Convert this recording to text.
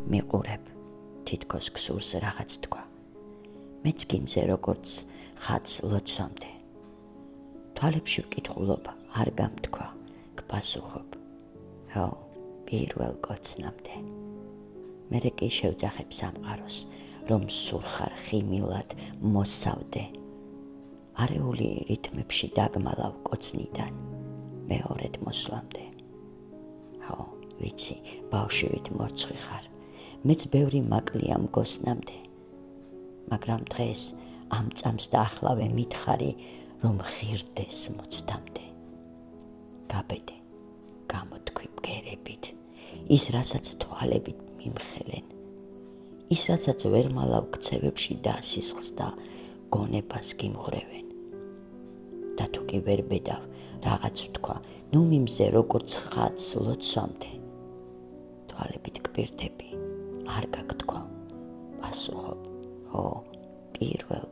მიყურებ, თითქოს ქსურს რაღაც თქვა. მეც გიმზე როგორც ხატს ლოცვამდე. თვალებში ვკითხულობ, არ გამთქვა, გპასუხობ. ჰო, პირველ კოცნამდე. მერე კი შევძახებ სამყაროს, რომ სურხარ ხიმილად მოსავდე. არეული რითმებში დაგმალავ კოცნიდან, მეორედ მოსვლამდე. ჰო, ვიცი, ბავშვივით მორცხვი ხარ, მეც ბევრი მაკლია მგოსნამდე. მაგრამ დღეს ამ წამს და ახლავე მითხარი, რომ ღირდეს მოცდამდე. გაბედე, გამოთქვი ბგერებით, ის რასაც თვალებით მიმხელენ, ის რასაც ვერ მალავ ქცევებში დასისხლს და გონებას გიმღრევენ. და თუ კი ვერ ბედავ, რაღაც ვთქვა, ნუ მიმზე როგორც ხატს ლოცვამდე. თვალებით გპირდები, არ გაგთქვა, პასუხობ, ჰო, პირველ